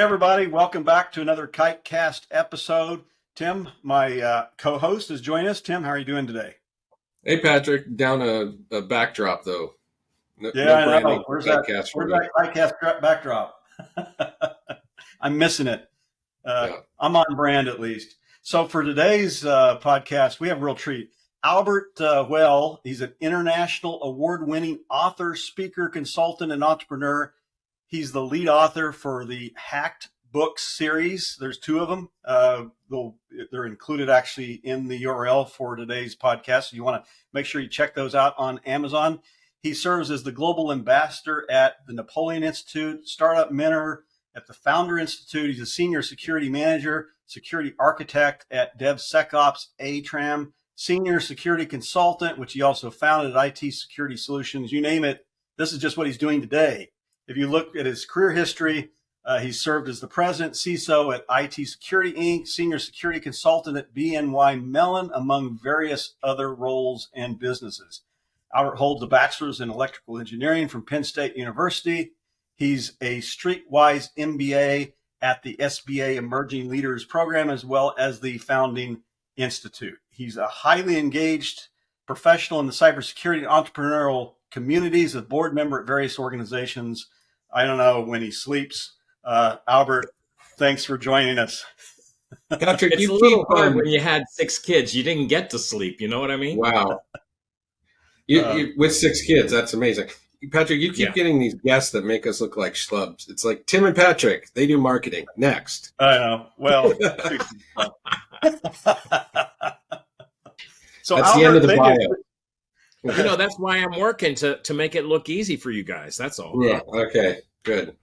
Hey, everybody. Welcome back to another Kitecast episode. Tim, my co-host, is joining us. Tim, how are you doing today? Hey, Patrick, down a backdrop, though. No, Yeah, no I branding know. for Where's that? Kitecast for Where's me. that Kitecast backdrop? I'm missing it. Yeah. I'm on brand at least. So for today's podcast, we have a real treat. Albert Well, he's an international award-winning author, speaker, consultant, and entrepreneur. He's the lead author for the Hacked Books series. There's two of them. They're included actually in the URL for today's podcast. So you want to make sure you check those out on Amazon. He serves as the global ambassador at the Napoleon Institute, startup mentor at the Founder Institute. He's a senior security manager, security architect at DevSecOps ATRAM, senior security consultant, which he also founded at IT Security Solutions. You name it, this is just what he's doing today. If you look at his career history, he served as the president, CISO at IT Security Inc., senior security consultant at BNY Mellon, among various other roles and businesses. Albert holds a bachelor's in electrical engineering from Penn State University. He's a Streetwise MBA at the SBA Emerging Leaders Program, as well as the Founding Institute. He's a highly engaged professional in the cybersecurity and entrepreneurial communities, a board member at various organizations. I don't know when he sleeps. Albert, thanks for joining us. Patrick, It's you a little keep hard when you had 6 kids. You didn't get to sleep. You know what I mean? Wow. With 6 kids, that's amazing. Patrick, you keep getting these guests that make us look like schlubs. It's like Tim and Patrick, they do marketing. Next. I know. Well, so that's Albert, the end of the bio. You know, that's why I'm working to make it look easy for you guys. That's all. Yeah. Okay. Good.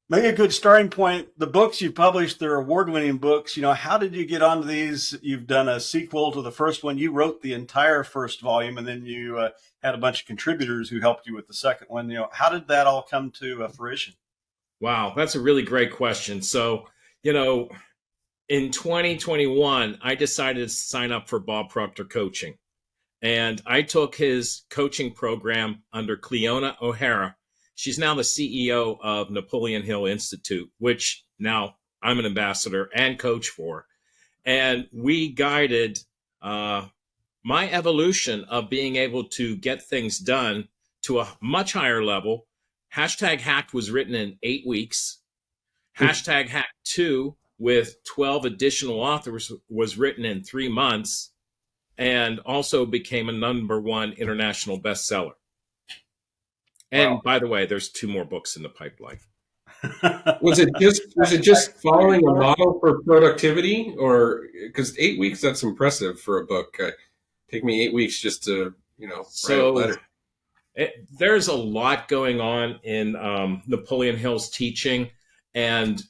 Maybe a good starting point. The books you published, they're award-winning books. You know, how did you get onto these? You've done a sequel to the first one. You wrote the entire first volume, and then you had a bunch of contributors who helped you with the second one. You know, how did that all come to fruition? Wow, that's a really great question. So, you know, in 2021, I decided to sign up for Bob Proctor Coaching. And I took his coaching program under Cleona O'Hara. She's now the CEO of Napoleon Hill Institute, which now I'm an ambassador and coach for. And we guided my evolution of being able to get things done to a much higher level. Hashtag Hacked was written in 8 weeks. Hashtag Hacked 2 with 12 additional authors was written in 3 months and also became a #1 international bestseller. And Wow. by the way, there's 2 more books in the pipeline. Was it just following a model for productivity, or because 8 weeks, that's impressive for a book? Take me 8 weeks just to write a letter. There's a lot going on in Napoleon Hill's teaching, and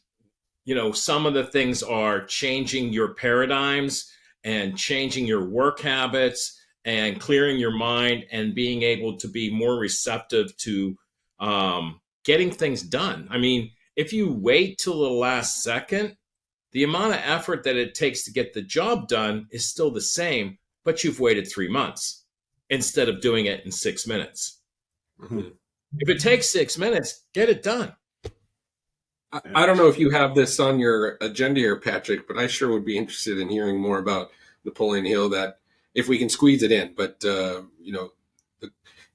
some of the things are changing your paradigms and changing your work habits and clearing your mind and being able to be more receptive to getting things done. I mean, if you wait till the last second, the amount of effort that it takes to get the job done is still the same, but you've waited 3 months instead of doing it in 6 minutes. Mm-hmm. If it takes 6 minutes, get it done. I don't know if you have this on your agenda here, Patrick, but I sure would be interested in hearing more about Napoleon Hill, that if we can squeeze it in. But,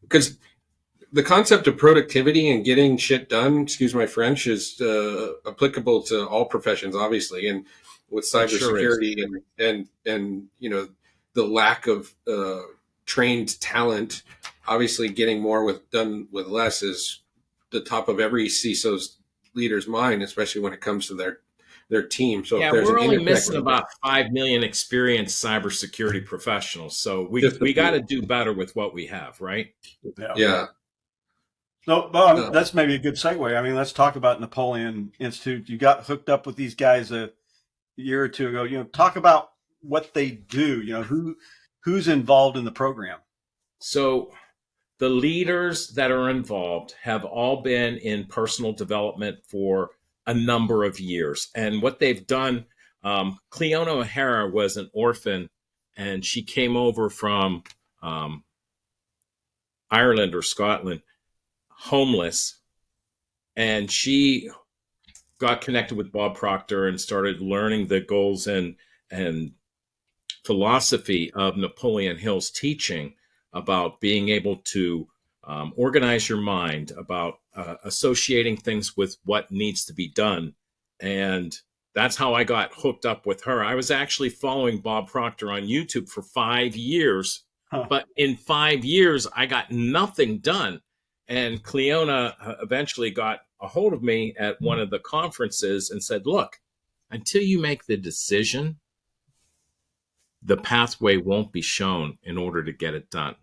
because the concept of productivity and getting shit done, excuse my French, is applicable to all professions, obviously. And with cybersecurity and the lack of trained talent, obviously getting more done with less is the top of every CISO's leader's mind, especially when it comes to their team. So yeah, we're only missing about 5 million experienced cybersecurity professionals. So we got to do better with what we have, right? Yeah. So that's maybe a good segue. I mean, let's talk about Napoleon Institute. You got hooked up with these guys a year or two ago. Talk about what they do. Who's involved in the program. So the leaders that are involved have all been in personal development for a number of years. And what they've done, Cleona O'Hara was an orphan, and she came over from Ireland or Scotland, homeless. And she got connected with Bob Proctor and started learning the goals and philosophy of Napoleon Hill's teaching about being able to organize your mind, about associating things with what needs to be done. And that's how I got hooked up with her. I was actually following Bob Proctor on YouTube for 5 years, but in 5 years, I got nothing done. And Cleona eventually got a hold of me at one of the conferences and said, look, until you make the decision, the pathway won't be shown in order to get it done.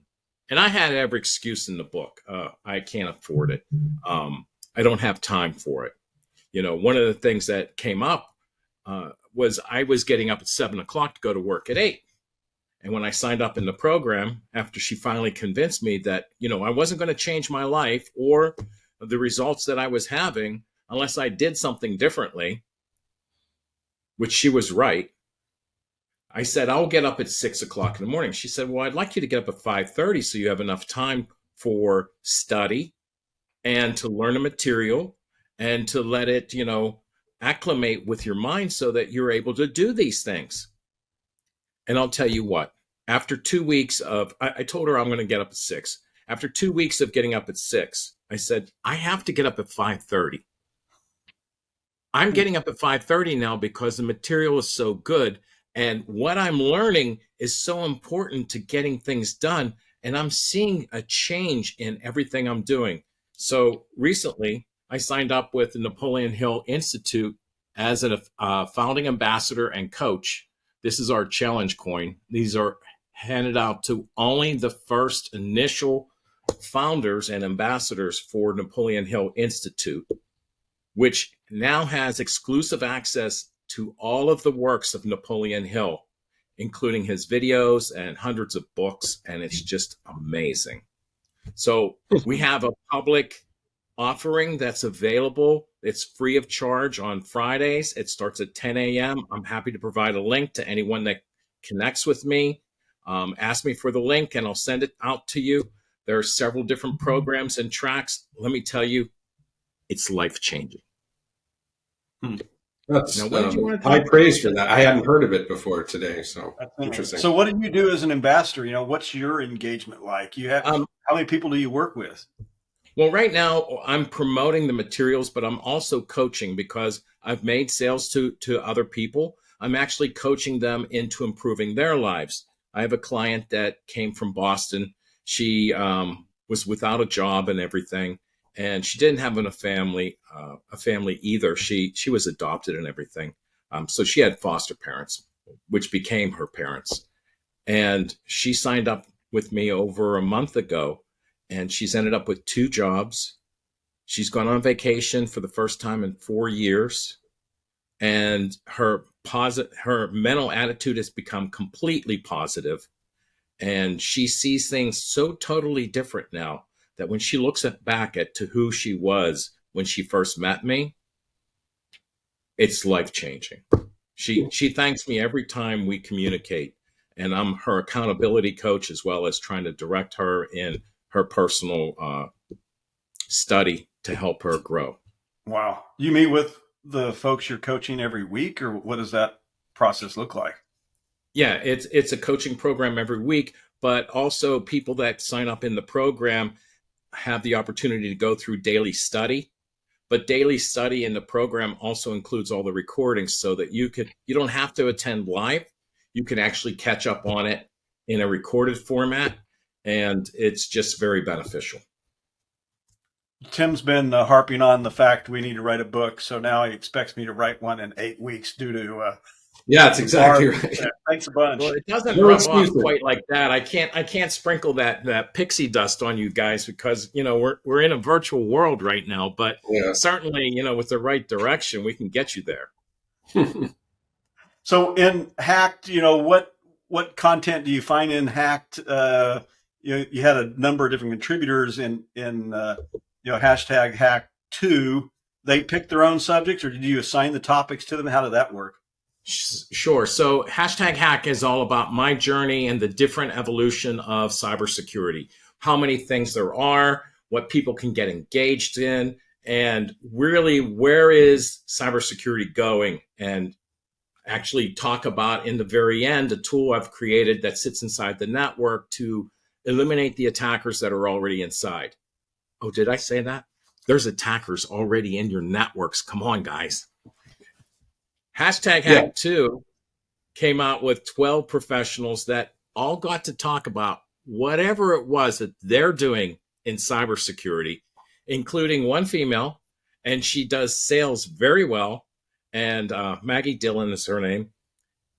And I had every excuse in the book. I can't afford it. I don't have time for it. You know, one of the things that came up was I was getting up at 7 o'clock to go to work at 8. And when I signed up in the program, after she finally convinced me that, you know, I wasn't going to change my life or the results that I was having unless I did something differently, which she was right. I said, I'll get up at 6 o'clock in the morning. She said, well, I'd like you to get up at 5:30 so you have enough time for study and to learn a material and to let it, you know, acclimate with your mind so that you're able to do these things. And I'll tell you what, after 2 weeks of, I told her I'm going to get up at 6. After 2 weeks of getting up at 6, I said, I have to get up at 5:30. I'm getting up at 5:30 now because the material is so good. And what I'm learning is so important to getting things done. And I'm seeing a change in everything I'm doing. So recently, I signed up with the Napoleon Hill Institute as a founding ambassador and coach. This is our challenge coin. These are handed out to only the first initial founders and ambassadors for Napoleon Hill Institute, which now has exclusive access to all of the works of Napoleon Hill, including his videos and hundreds of books, and it's just amazing. So we have a public offering that's available. It's free of charge on Fridays. It starts at 10 a.m. I'm happy to provide a link to anyone that connects with me. Ask me for the link and I'll send it out to you. There are several different programs and tracks. Let me tell you, it's life-changing. That's high praise for that. I hadn't heard of it before today, so interesting. So what do you do as an ambassador? You know, what's your engagement like? You have how many people do you work with? Well, right now I'm promoting the materials, but I'm also coaching because I've made sales to other people. I'm actually coaching them into improving their lives. I have a client that came from Boston. She was without a job and everything, and she didn't have a family either. She was adopted and everything. So she had foster parents, which became her parents. And she signed up with me over a month ago. And she's ended up with 2 jobs. She's gone on vacation for the first time in 4 years. And her mental attitude has become completely positive. And she sees things so totally different now that when she looks back to who she was when she first met me, it's life-changing. She thanks me every time we communicate. And I'm her accountability coach as well as trying to direct her in her personal study to help her grow. Wow. You meet with the folks you're coaching every week, or what does that process look like? Yeah, it's a coaching program every week, but also people that sign up in the program have the opportunity to go through daily study. But daily study in the program also includes all the recordings so that you don't have to attend live. You can actually catch up on it in a recorded format. And it's just very beneficial. Tim's been harping on the fact we need to write a book. So now he expects me to write one in 8 weeks due to. Yeah, that's exactly right. Yeah, thanks a bunch. Well, it doesn't rub off quite like that. I can't sprinkle that pixie dust on you guys because, you know, we're in a virtual world right now. But certainly, you know, with the right direction, we can get you there. So in Hacked, you know, what content do you find in Hacked? You had a number of different contributors in hashtag Hack2. They picked their own subjects, or did you assign the topics to them? How did that work? Sure. So hashtag Hack is all about my journey and the different evolution of cybersecurity, how many things there are, what people can get engaged in, and really where is cybersecurity going, and actually talk about in the very end a tool I've created that sits inside the network to eliminate the attackers that are already inside. Oh, did I say that? There's attackers already in your networks. Come on, guys. Hashtag Hack 2 came out with 12 professionals that all got to talk about whatever it was that they're doing in cybersecurity, including one female, and she does sales very well. And Maggie Dillon is her name.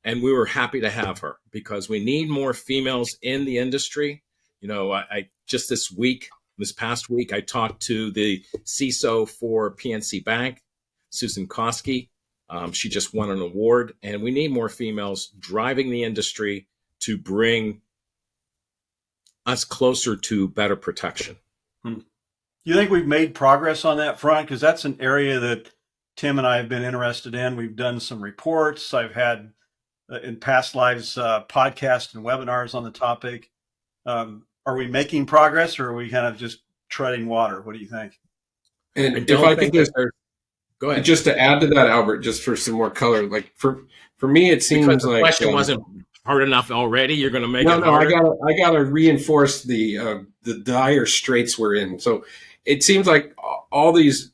And we were happy to have her because we need more females in the industry. You know, I just this past week, I talked to the CISO for PNC Bank, Susan Koski. She just won an award, and we need more females driving the industry to bring us closer to better protection. You think we've made progress on that front? Because that's an area that Tim and I have been interested in. We've done some reports. I've had in past lives podcasts and webinars on the topic. Are we making progress, or are we kind of just treading water? What do you think? And if I could just go ahead, just to add to that, Albert, just for some more color, like for me, it seems because the like question wasn't hard enough already. You're going to make it harder. I gotta reinforce the dire straits we're in. So it seems like all these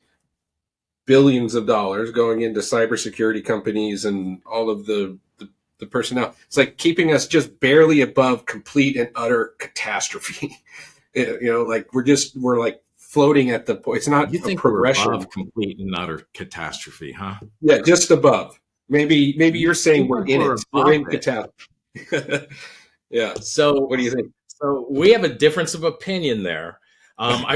billions of dollars going into cybersecurity companies and all of the personnel, it's like keeping us just barely above complete and utter catastrophe. You know, like we're like floating at the point. It's not you think a progression. We're above complete and utter catastrophe, huh? Yeah, just above. Maybe you're saying we're in it. We're in catastrophe. Yeah. So what do you think? So we have a difference of opinion there. I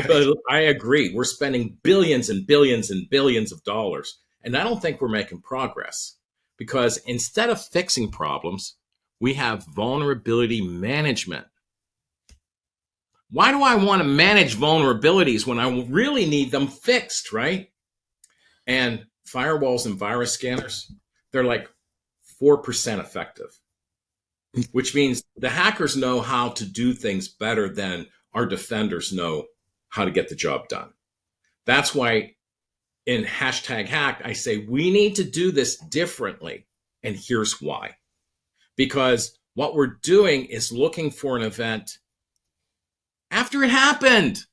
agree. We're spending billions and billions and billions of dollars, and I don't think we're making progress because instead of fixing problems, we have vulnerability management. Why do I want to manage vulnerabilities when I really need them fixed, right? And firewalls and virus scanners, they're like 4% effective, which means the hackers know how to do things better than our defenders know how to get the job done. That's why in hashtag hack, I say we need to do this differently. And here's why. Because what we're doing is looking for an event after it happened.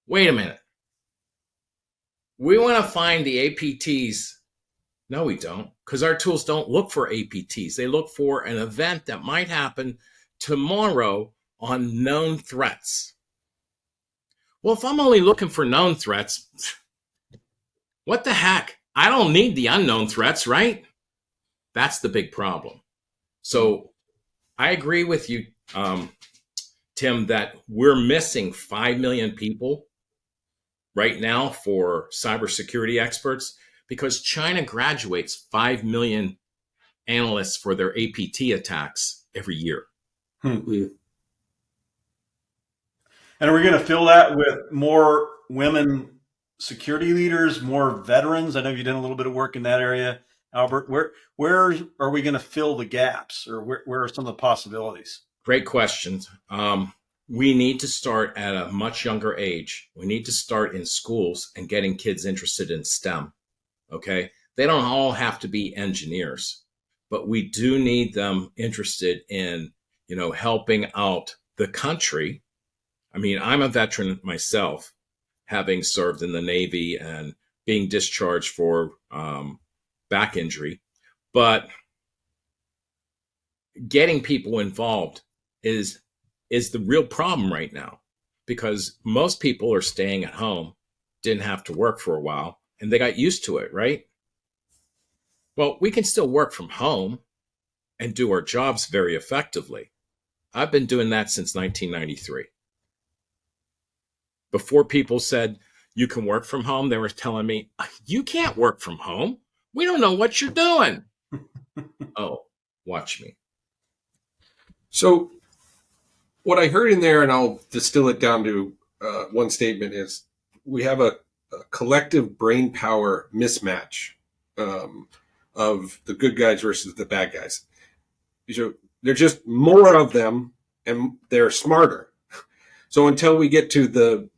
Wait a minute. We want to find the APTs. No, we don't, because our tools don't look for APTs. They look for an event that might happen tomorrow on known threats. Well, if I'm only looking for known threats, what the heck? I don't need the unknown threats, right? That's the big problem. So I agree with you, Tim, that we're missing 5 million people right now for cybersecurity experts because China graduates 5 million analysts for their APT attacks every year. And are we going to fill that with more women security leaders, more veterans? I know you've done a little bit of work in that area, Albert. Where are we going to fill the gaps, or where are some of the possibilities? Great questions. We need to start at a much younger age. We need to start in schools and getting kids interested in STEM. Okay, they don't all have to be engineers, but we do need them interested in, helping out the country. I mean, I'm a veteran myself, having served in the Navy and being discharged for back injury. But getting people involved is the real problem right now, because most people are staying at home, didn't have to work for a while, and they got used to it, right? Well, we can still work from home and do our jobs very effectively. I've been doing that since 1993. Before people said you can work from home, they were telling me, you can't work from home. We don't know what you're doing. Oh, watch me. So what I heard in there, and I'll distill it down to one statement, is we have a collective brain power mismatch of the good guys versus the bad guys. So there's just more of them, and they're smarter. So until we get to the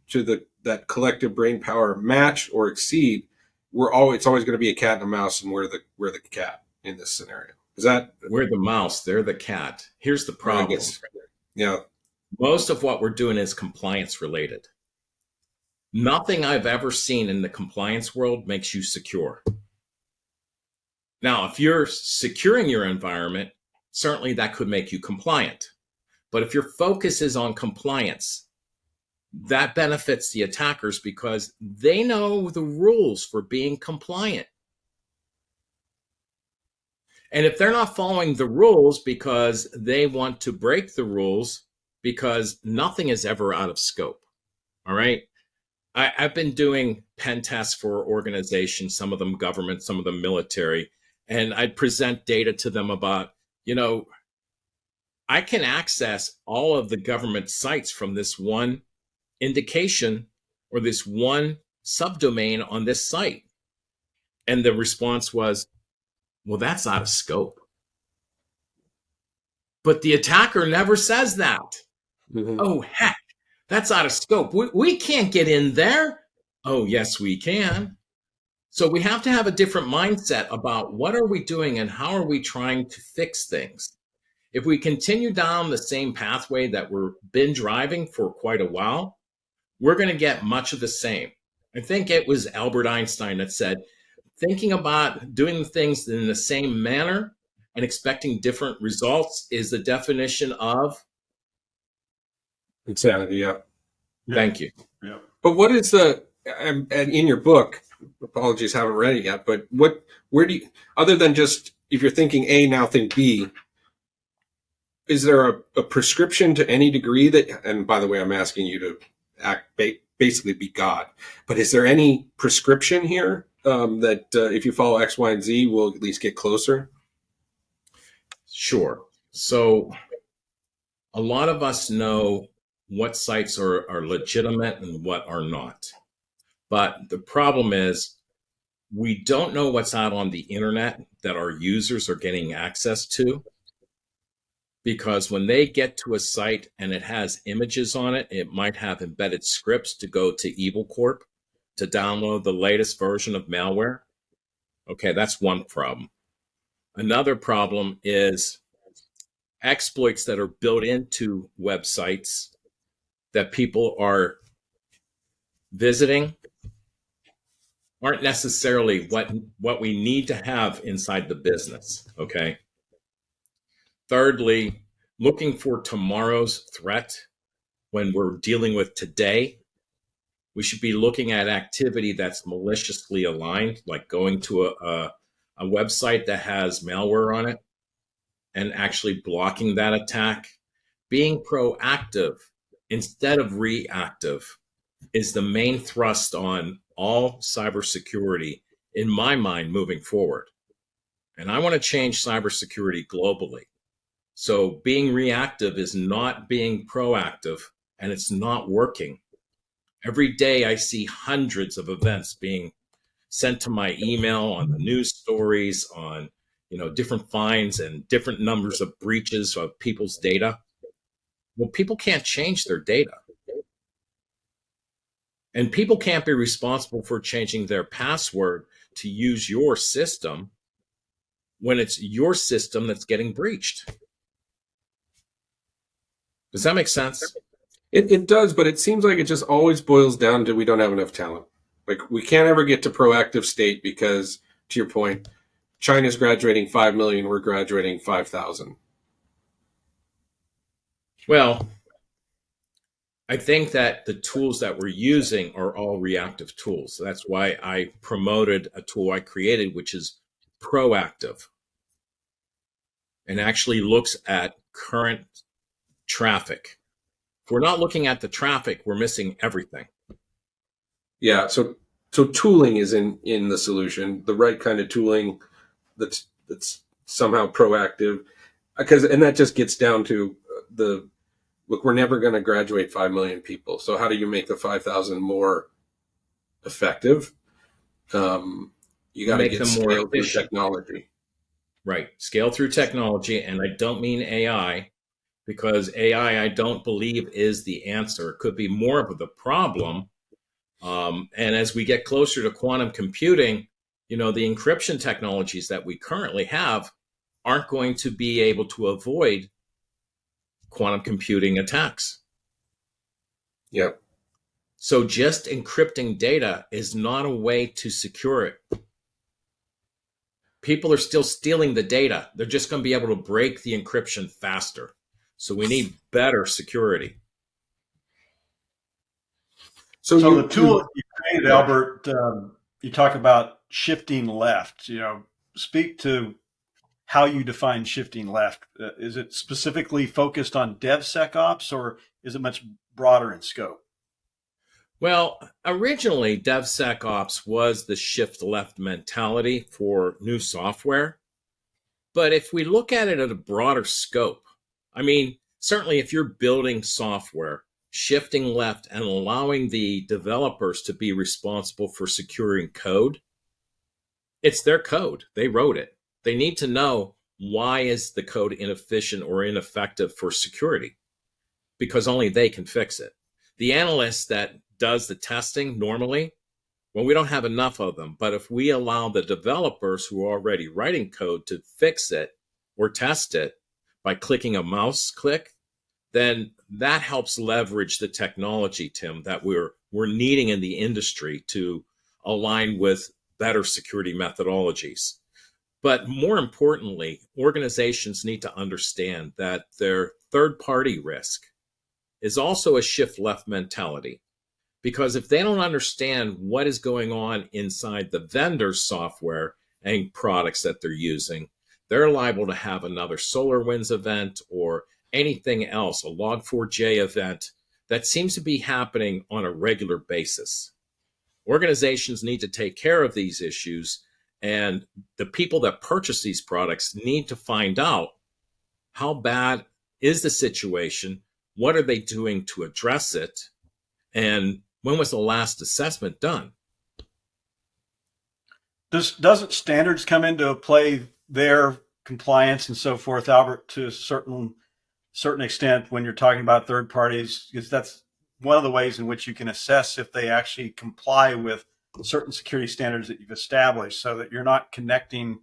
that collective brain power match or exceed, it's always going to be a cat and a mouse, and we're the cat in this scenario. Is that we're the mouse? They're the cat. Here's the problem. Yeah. Most of what we're doing is compliance related. Nothing I've ever seen in the compliance world makes you secure. Now, if you're securing your environment, certainly that could make you compliant. But if your focus is on compliance, that benefits the attackers because they know the rules for being compliant. And if they're not following the rules because they want to break the rules, because nothing is ever out of scope, all right? I've been doing pen tests for organizations, some of them government, some of them military, and I'd present data to them about, I can access all of the government sites from this one indication or this one subdomain on this site. And the response was, well, that's out of scope. But the attacker never says that. Mm-hmm. Oh, heck, that's out of scope. We can't get in there. Oh, yes, we can. So we have to have a different mindset about what are we doing and how are we trying to fix things. If we continue down the same pathway that we've been driving for quite a while, we're going to get much of the same. I think it was Albert Einstein that said, thinking about doing things in the same manner and expecting different results is the definition of insanity. Yeah. Thank you. Yeah. But what is and in your book, apologies, haven't read it yet, but where do you, other than just, if you're thinking A, now think B, is there a prescription to any degree that, and by the way, I'm asking you to basically be God, but is there any prescription here that if you follow X, Y, and Z, we'll at least get closer? Sure. So a lot of us know what sites are legitimate and what are not. But the problem is we don't know what's out on the internet that our users are getting access to. Because when they get to a site and it has images on it, it might have embedded scripts to go to Evil Corp to download the latest version of malware. Okay, that's one problem. Another problem is exploits that are built into websites that people are visiting aren't necessarily what we need to have inside the business, okay? Thirdly, looking for tomorrow's threat when we're dealing with today, we should be looking at activity that's maliciously aligned, like going to a website that has malware on it and actually blocking that attack. Being proactive instead of reactive is the main thrust on all cybersecurity, in my mind, moving forward. And I want to change cybersecurity globally. So being reactive is not being proactive, and it's not working. Every day I see hundreds of events being sent to my email on the news stories, on different fines and different numbers of breaches of people's data. Well, people can't change their data. And people can't be responsible for changing their password to use your system when it's your system that's getting breached. Does that make sense? It does, but it seems like it just always boils down to we don't have enough talent. Like we can't ever get to proactive state because, to your point, China's graduating 5 million, we're graduating 5,000. Well, I think that the tools that we're using are all reactive tools. So that's why I promoted a tool I created, which is proactive and actually looks at current traffic. If we're not looking at the traffic, we're missing everything. Yeah, so tooling is in the solution, the right kind of tooling that's somehow proactive, and that just gets down to look, we're never going to graduate 5 million people. So how do you make the 5,000 more effective? You got to get scale through technology. Right, scale through technology, and I don't mean AI. Because AI, I don't believe, is the answer. It could be more of the problem, And as we get closer to quantum computing, the encryption technologies that we currently have aren't going to be able to avoid quantum computing attacks. Yep. So just encrypting data is not a way to secure it. People are still stealing the data. They're just going to be able to break the encryption faster. So we need better security. So the tool that you created, Albert, you talk about shifting left. Speak to how you define shifting left. Is it specifically focused on DevSecOps, or is it much broader in scope? Well, originally, DevSecOps was the shift left mentality for new software. But if we look at it at a broader scope, certainly if you're building software, shifting left and allowing the developers to be responsible for securing code, it's their code. They wrote it. They need to know, why is the code inefficient or ineffective for security? Because only they can fix it. The analyst that does the testing normally, well, we don't have enough of them. But if we allow the developers who are already writing code to fix it or test it by clicking a mouse click, then that helps leverage the technology, Tim, that we're needing in the industry to align with better security methodologies. But more importantly, organizations need to understand that their third-party risk is also a shift left mentality. Because if they don't understand what is going on inside the vendor's software and products that they're using, they're liable to have another SolarWinds event or anything else, a Log4j event that seems to be happening on a regular basis. Organizations need to take care of these issues, and the people that purchase these products need to find out, how bad is the situation, what are they doing to address it, and when was the last assessment done? Doesn't standards come into play there, compliance and so forth, Albert, to a certain extent when you're talking about third parties? Because that's one of the ways in which you can assess if they actually comply with certain security standards that you've established, so that you're not connecting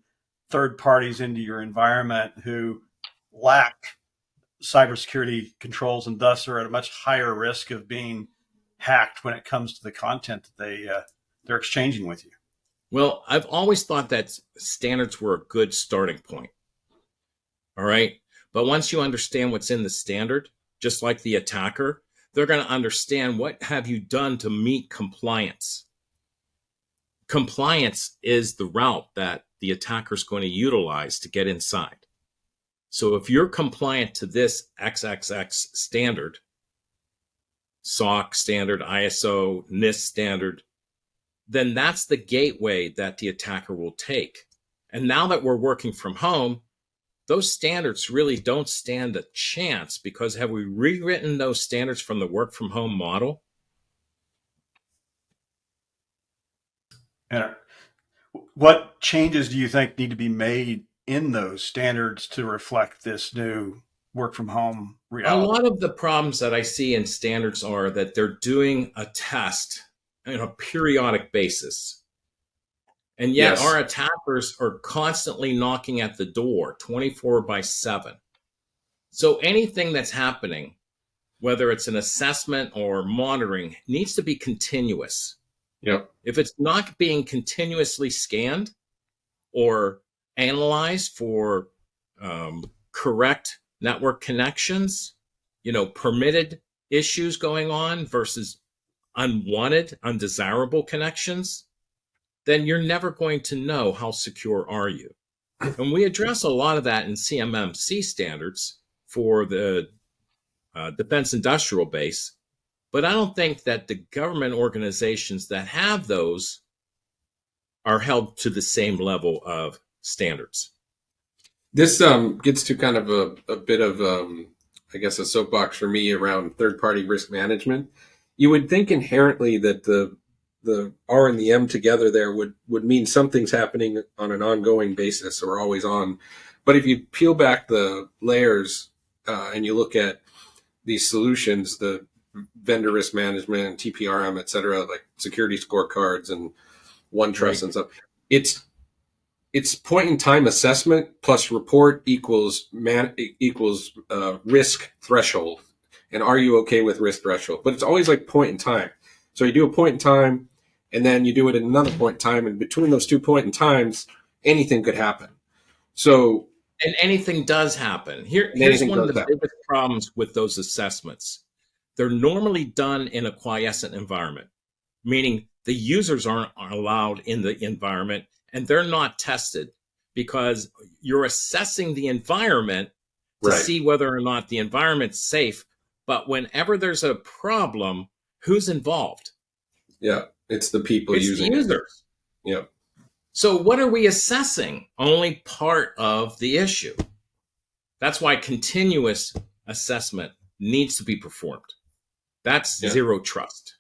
third parties into your environment who lack cybersecurity controls and thus are at a much higher risk of being hacked when it comes to the content that they're exchanging with you. Well, I've always thought that standards were a good starting point. All right. But once you understand what's in the standard, just like the attacker, they're going to understand, what have you done to meet compliance? Compliance is the route that the attacker is going to utilize to get inside. So if you're compliant to this XXX standard, SOC standard, ISO, NIST standard, then that's the gateway that the attacker will take. And now that we're working from home, those standards really don't stand a chance, because have we rewritten those standards from the work from home model? And what changes do you think need to be made in those standards to reflect this new work from home reality? A lot of the problems that I see in standards are that they're doing a test on a periodic basis. And yet our attackers are constantly knocking at the door 24/7. So anything that's happening, whether it's an assessment or monitoring, needs to be continuous. Yep. If it's not being continuously scanned or analyzed for correct network connections, permitted issues going on versus unwanted, undesirable connections, then you're never going to know how secure are you. And we address a lot of that in CMMC standards for the defense industrial base. But I don't think that the government organizations that have those are held to the same level of standards. This gets to kind of a bit of, I guess, a soapbox for me around third-party risk management. You would think inherently that the R and the M together there would mean something's happening on an ongoing basis or always on. But if you peel back the layers and you look at these solutions, the vendor risk management, TPRM, et cetera, like security scorecards and OneTrust and stuff. It's point in time assessment plus report equals risk threshold. And are you okay with risk threshold? But it's always like point in time. So you do a point in time, and then you do it at another point in time, and between those 2 point in times, anything could happen. So, and anything does happen. Here's one of the biggest problems with those assessments. They're normally done in a quiescent environment, meaning the users aren't allowed in the environment, and they're not tested because you're assessing the environment to see whether or not the environment's safe. But whenever there's a problem, who's involved? Yeah, it's the people using the users. it. Yeah. So what are we assessing? Only part of the issue. That's why continuous assessment needs to be performed. That's zero trust.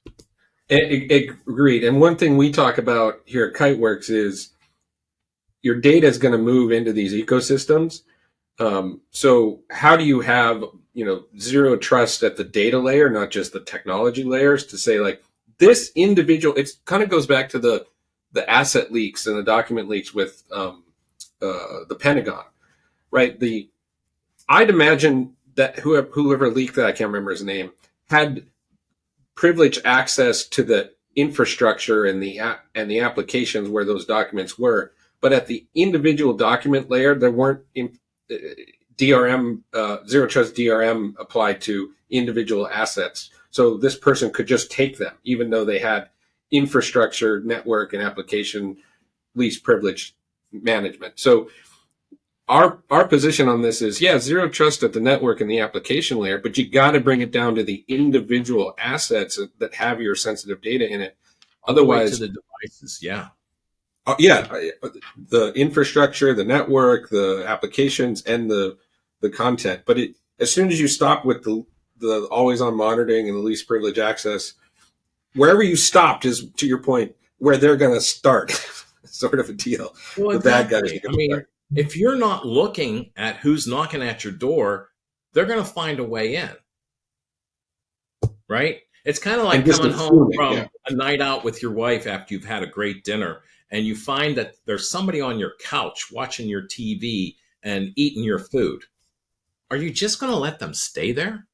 Agreed. And one thing we talk about here at Kiteworks is your data is going to move into these ecosystems. So how do you have, zero trust at the data layer, not just the technology layers, to say like this individual, it kind of goes back to the asset leaks and the document leaks with the Pentagon, right? I'd imagine that whoever leaked that, I can't remember his name, had privileged access to the infrastructure and the applications where those documents were, but at the individual document layer, there weren't DRM, zero trust DRM applied to individual assets. So this person could just take them, even though they had infrastructure, network, and application least privilege management. So our position on this is, zero trust at the network and the application layer, but you got to bring it down to the individual assets that have your sensitive data in it. Otherwise, to the devices, the infrastructure, the network, the applications, and the content. But as soon as you stop with the always on monitoring and the least privilege access, wherever you stopped is, to your point, where they're going to start, sort of a deal. Well, the bad guys are going to start. If you're not looking at who's knocking at your door, they're going to find a way in, right? It's kind of like coming home from a night out with your wife after you've had a great dinner, and you find that there's somebody on your couch watching your TV and eating your food. Are you just going to let them stay there?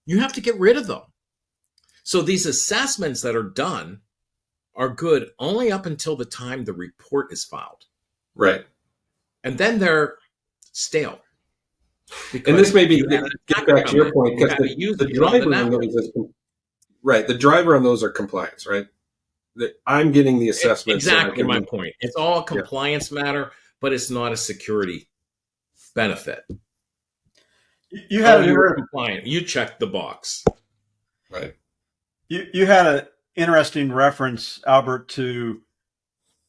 You have to get rid of them. So these assessments that are done are good only up until the time the report is filed. Right. And then they're stale. And this may be, get back to your point, because the driver on those is, the driver on those are compliance, right? I'm getting the assessment. Exactly my point. It's all a compliance matter, but it's not a security benefit. You had compliant. You checked the box. Right. You had an interesting reference, Albert, to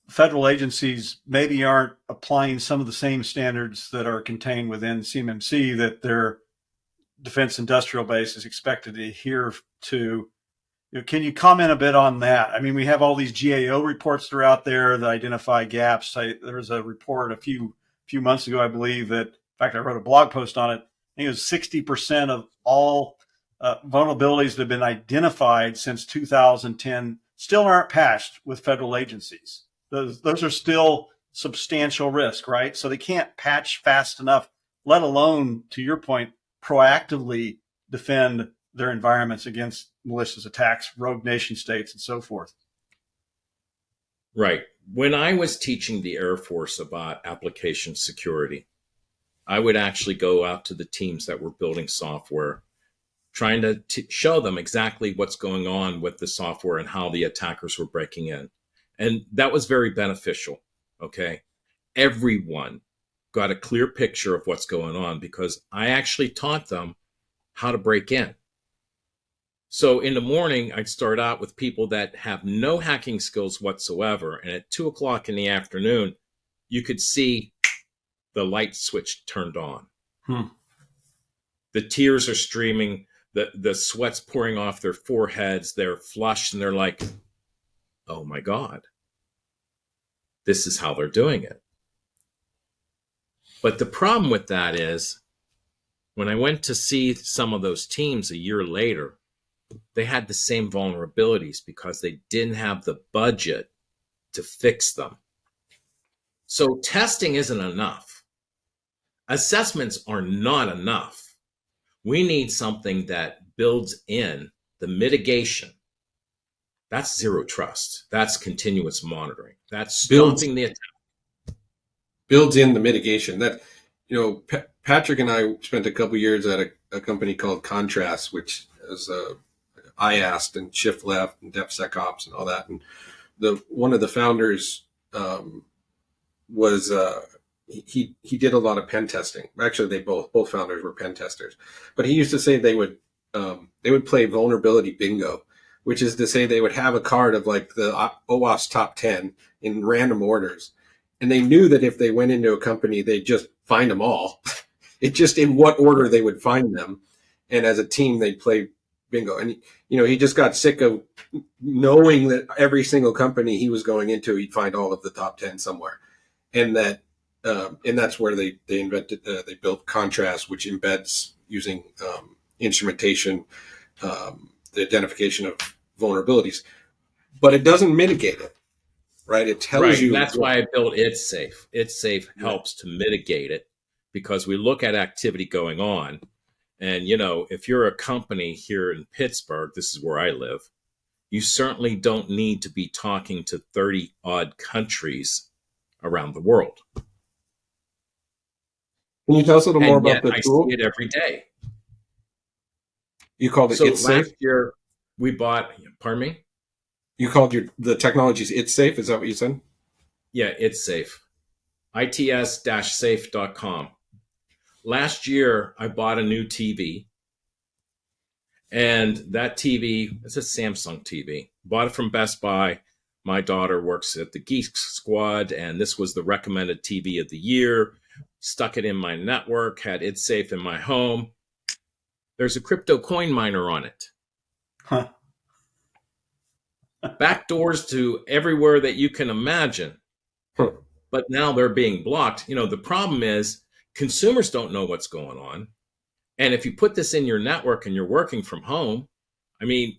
federal agencies maybe aren't applying some of the same standards that are contained within CMMC that their defense industrial base is expected to adhere to. Can you comment a bit on that? I mean, we have all these GAO reports that are out there that identify gaps. There was a report a few months ago, I believe, that, in fact, I wrote a blog post on it. I think it was 60% of all vulnerabilities that have been identified since 2010 still aren't patched with federal agencies. Those are still substantial risk, right? So they can't patch fast enough, let alone, to your point, proactively defend their environments against malicious attacks, rogue nation states, and so forth. Right. When I was teaching the Air Force about application security, I would actually go out to the teams that were building software, trying to show them exactly what's going on with the software and how the attackers were breaking in. And that was very beneficial, okay? Everyone got a clear picture of what's going on because I actually taught them how to break in. So in the morning, I'd start out with people that have no hacking skills whatsoever. And at 2:00 in the afternoon, you could see the light switch turned on. The tears are streaming, the sweat's pouring off their foreheads, they're flushed, and they're like, oh my God, this is how they're doing it. But the problem with that is, when I went to see some of those teams a year later, they had the same vulnerabilities because they didn't have the budget to fix them. So testing isn't enough. Assessments are not enough. We need something that builds in the mitigation. That's zero trust. That's continuous monitoring. That's stopping the attack. Builds in the mitigation. That, Patrick and I spent a couple years at a company called Contrast, which is IAST and shift left and DevSecOps and all that. And one of the founders was he did a lot of pen testing. Actually, they both founders were pen testers. But he used to say they would play vulnerability bingo, which is to say they would have a card of like the OWASP top 10 in random orders. And they knew that if they went into a company, they'd just find them all. It just in what order they would find them. And as a team, they'd play bingo. And, he just got sick of knowing that every single company he was going into, he'd find all of the top 10 somewhere. And that's where they invented, they built Contrast, which embeds using instrumentation, the identification of vulnerabilities, but it doesn't mitigate it, right? It tells you. That's why I built It's Safe. It's Safe helps to mitigate it because we look at activity going on. And, if you're a company here in Pittsburgh, this is where I live, you certainly don't need to be talking to 30 odd countries around the world. Can you tell us a little more about the tool? I see it every day. You called it It's Safe? Last year we bought, pardon me? You called the technologies It's Safe? Is that what you said? Yeah, It's Safe. its-safe.com. Last year I bought a new TV. And that TV, it's a Samsung TV. Bought it from Best Buy. My daughter works at the Geek Squad, and this was the recommended TV of the year. Stuck it in my network, had It's Safe in my home. There's a crypto coin miner on it. Huh. Back doors to everywhere that you can imagine. Huh. But now they're being blocked. The problem is consumers don't know what's going on. And if you put this in your network and you're working from home,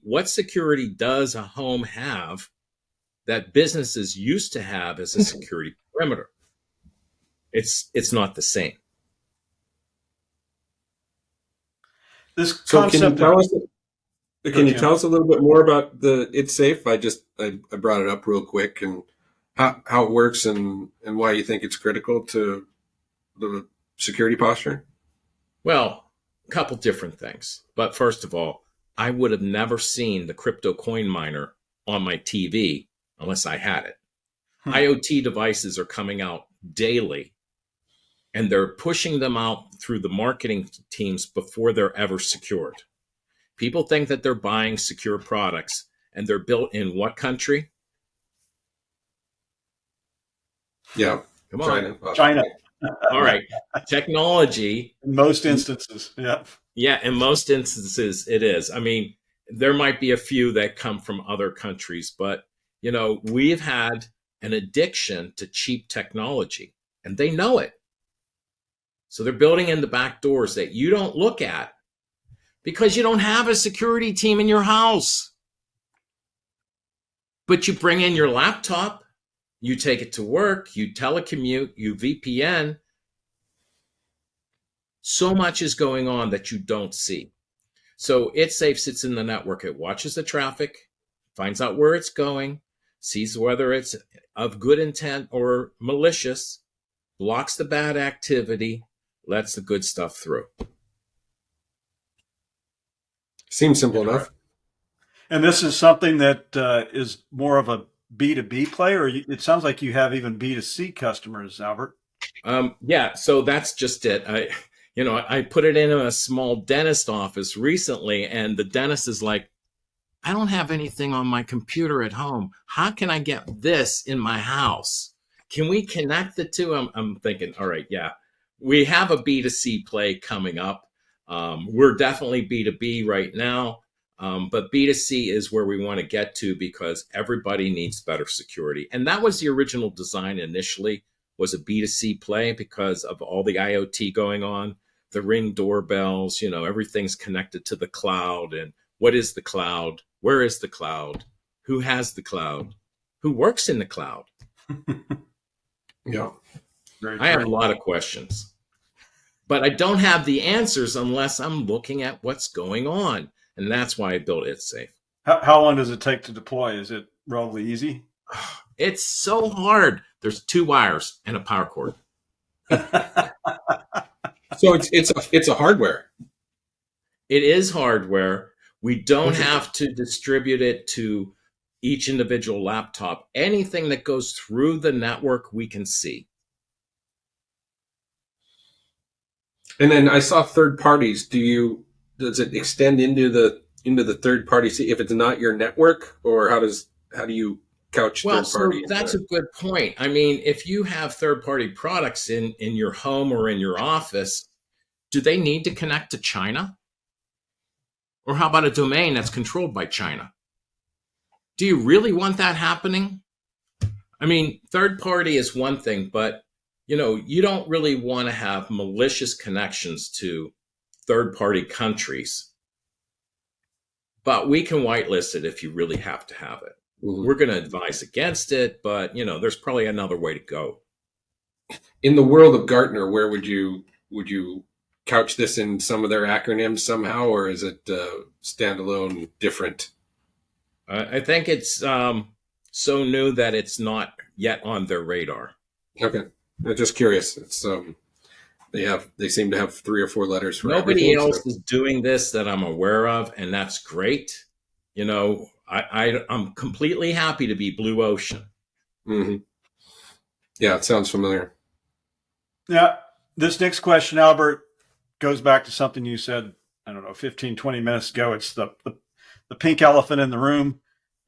what security does a home have that businesses used to have as a security perimeter? It's not the same. This so concept. Can you tell us a little bit more about the It's Safe? I brought it up real quick and how it works and why you think it's critical to the security posture. Well, a couple different things. But first of all, I would have never seen the crypto coin miner on my TV unless I had it. IoT devices are coming out daily, and they're pushing them out through the marketing teams before they're ever secured. People think that they're buying secure products, and they're built in what country? Yeah. Come on. China. All right. Technology. In most instances. Yeah. Yeah. In most instances, it is. There might be a few that come from other countries, but, we've had an addiction to cheap technology, and they know it. So they're building in the back doors that you don't look at because you don't have a security team in your house. But you bring in your laptop, you take it to work, you telecommute, you VPN. So much is going on that you don't see. So It's Safe sits in the network. It watches the traffic, finds out where it's going, sees whether it's of good intent or malicious, blocks the bad activity, lets the good stuff through. Seems simple enough. And this is something that is more of a B2B play, or it sounds like you have even B2C customers, Albert. Yeah, so that's just it. I put it in a small dentist office recently, and the dentist is like, I don't have anything on my computer at home. How can I get this in my house? Can we connect the two? I'm thinking, all right, yeah, we have a B2C play coming up. We're definitely B2B right now, but B2C is where we want to get to because everybody needs better security. And that was the original design initially, was a B2C play because of all the IoT going on, the Ring doorbells, everything's connected to the cloud and What is the cloud? Where is the cloud? Who has the cloud? Who works in the cloud? Yeah. I have a lot of questions, but I don't have the answers unless I'm looking at what's going on. And that's why I built It's Safe. How long does it take to deploy? Is it relatively easy? It's so hard. There's 2 wires and a power cord. So it's a hardware. It is hardware. We don't have to distribute it to each individual laptop. Anything that goes through the network, we can see. And then I saw third parties. Does it extend into the third party if it's not your network, or how do you couch third party? So that's a good point. I mean, if you have third party products in your home or in your office, do they need to connect to China? Or how about a domain that's controlled by China? Do you really want that happening? I mean, third party is one thing, but you don't really want to have malicious connections to third party countries. But we can whitelist it if you really have to have it. Mm-hmm. We're going to advise against it, but there's probably another way to go. In the world of Gartner, where would you couch this in some of their acronyms somehow, or is it standalone, different? I think it's so new that it's not yet on their radar. Okay, I'm just curious. It's they seem to have 3 or 4 letters for nobody else is doing this that I'm aware of, and that's great. I'm completely happy to be blue ocean. Mm-hmm. Yeah, it sounds familiar. Yeah, this next question, Albert, goes back to something you said, 15, 20 minutes ago. It's the pink elephant in the room,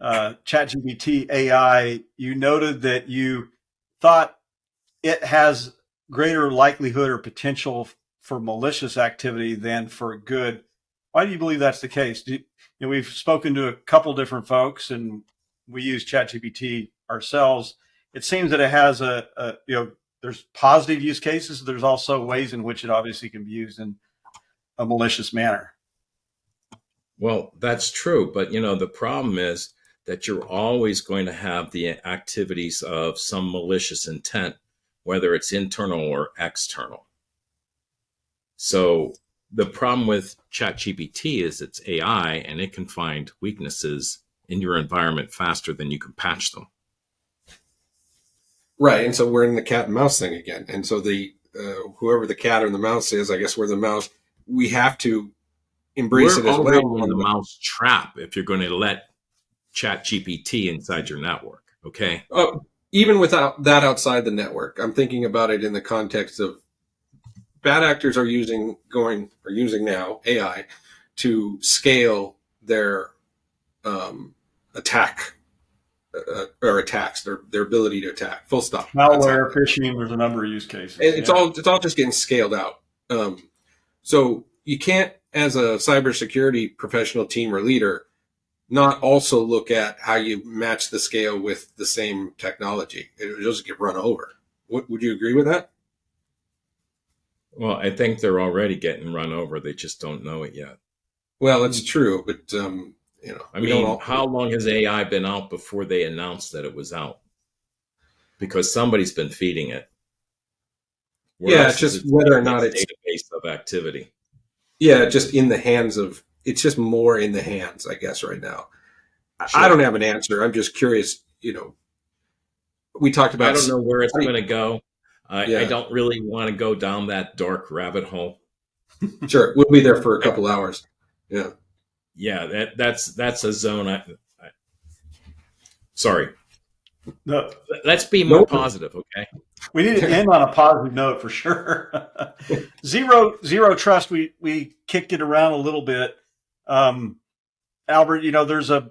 ChatGPT AI. You noted that you thought it has greater likelihood or potential for malicious activity than for good. Why do you believe that's the case? We've spoken to a couple different folks, and we use ChatGPT ourselves. It seems that it has there's positive use cases. There's also ways in which it obviously can be used in a malicious manner. Well, that's true. But, the problem is that you're always going to have the activities of some malicious intent, whether it's internal or external. So the problem with ChatGPT is it's AI, and it can find weaknesses in your environment faster than you can patch them. Right, and so we're in the cat and mouse thing again. And so whoever the cat or the mouse is, I guess we're the mouse. We have to embrace it as well. We're in the mouse trap if you're going to let ChatGPT inside your network. Okay. Even without that outside the network, I'm thinking about it in the context of bad actors are using now AI to scale their attack. Or attacks, their ability to attack. Full stop. Malware, phishing. There's a number of use cases. It's all just getting scaled out. So you can't, as a cybersecurity professional, team, or leader, not also look at how you match the scale with the same technology. It will just get run over. Would you agree with that? Well, I think they're already getting run over. They just don't know it yet. Well, that's true, but how long has AI been out before they announced that it was out? Because somebody's been feeding it. It's just whether or not it's database of activity. Yeah, just in the hands of. It's just more in the hands, I guess, right now. Sure. I don't have an answer. I'm just curious. We talked about. I don't know where it's going to go. I don't really want to go down that dark rabbit hole. Sure, we'll be there for a couple hours. Yeah. Yeah, that's a zone. Sorry. No. Let's be more positive, okay? We need to end on a positive note for sure. Zero trust. We kicked it around a little bit. Albert, there's the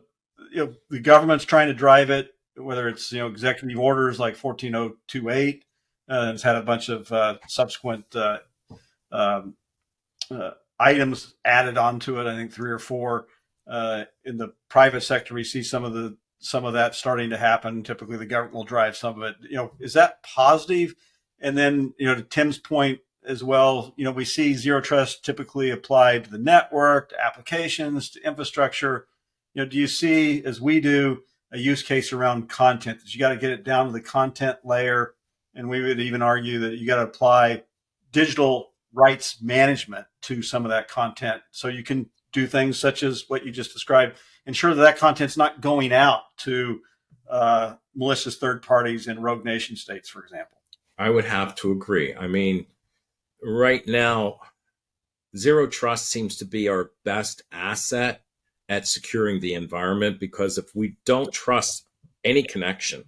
government's trying to drive it, whether it's executive orders like 14028. It's had a bunch of subsequent items added onto it. I think 3 or 4 in the private sector. We see some of that starting to happen. Typically, the government will drive some of it. Is that positive? And then, to Tim's point, as well. We see zero trust typically applied to the network, to applications, to infrastructure. Do you see, as we do, a use case around content that you got to get it down to the content layer? And we would even argue that you got to apply digital rights management to some of that content, so you can do things such as what you just described, ensure that content's not going out to malicious third parties in rogue nation states, for example. I would have to agree. I mean, right now, zero trust seems to be our best asset at securing the environment, because if we don't trust any connection,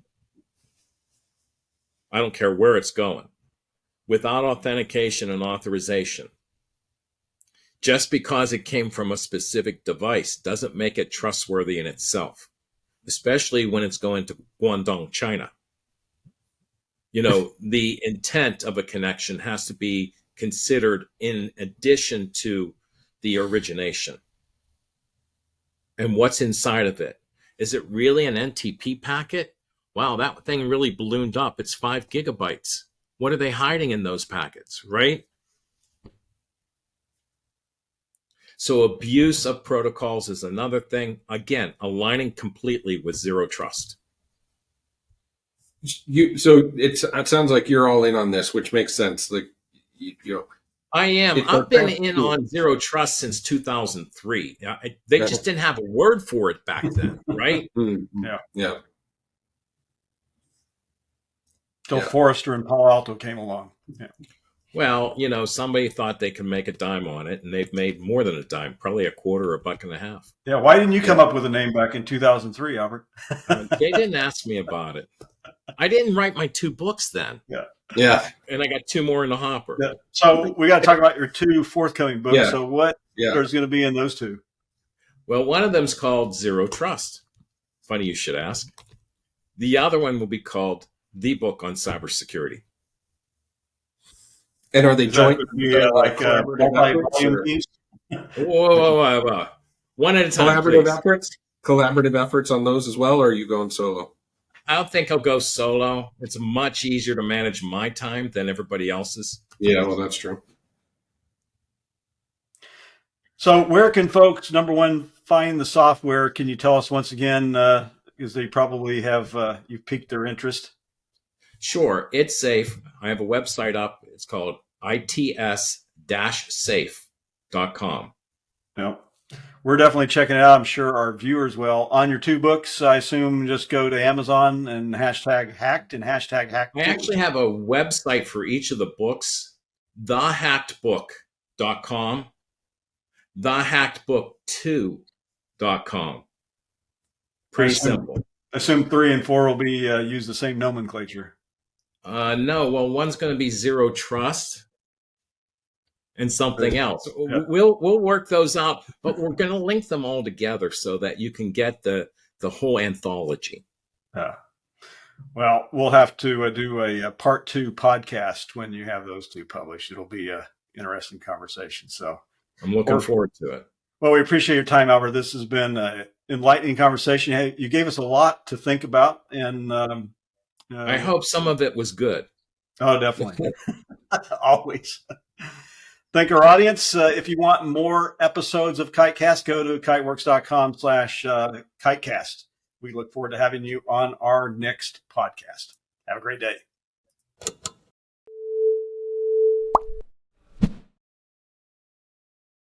I don't care where it's going, without authentication and authorization, just because it came from a specific device doesn't make it trustworthy in itself, especially when it's going to Guangdong, China. The intent of a connection has to be considered in addition to the origination. And what's inside of it? Is it really an NTP packet? Wow, that thing really ballooned up. It's 5 gigabytes. What are they hiding in those packets, right? So abuse of protocols is another thing. Again, aligning completely with zero trust. So it sounds like you're all in on this, which makes sense. Like, I am. I've been in on zero trust since 2003. They just didn't have a word for it back then, right? Yeah. Till Forrester and Palo Alto came along. Yeah. Well, somebody thought they could make a dime on it, and they've made more than a dime, probably a quarter or $1.50. Yeah. Why didn't you come up with a name back in 2003, Albert? They didn't ask me about it. I didn't write my 2 books then. Yeah. And I got 2 more in the hopper. Yeah. So we got to talk about your 2 forthcoming books. Yeah. So what there's going to be in those 2? Well, one of them's called Zero Trust. Funny you should ask. The other one will be called The Book on Cybersecurity. And are they joint? Collaborative Whoa. One at a time. Collaborative efforts on those as well, or are you going solo? I don't think I'll go solo. It's much easier to manage my time than everybody else's. Yeah, well, that's true. So where can folks, number one, find the software? Can you tell us once again, because they probably have, you've piqued their interest? Sure. It's safe. I have a website up. It's called its-safe.com. No. We're definitely checking it out. I'm sure our viewers will. On your 2 books, I assume just go to Amazon and hashtag hacked and hashtag hacked. I actually have a website for each of the books, thehackedbook.com, thehackedbook2.com. Pretty simple. Assume 3 and 4 will be use the same nomenclature. No, well, one's going to be zero trust and something else. Yeah. We'll work those out, but we're going to link them all together so that you can get the whole anthology. Well, we'll have to do a part 2 podcast when you have those 2 published. It'll be an interesting conversation. So I'm looking forward to it. Well, we appreciate your time, Albert. This has been an enlightening conversation. Hey, you gave us a lot to think about, and I hope some of it was good. Oh, definitely. Always. Thank our audience. If you want more episodes of Kitecast, go to kiteworks.com/Kitecast. We look forward to having you on our next podcast. Have a great day.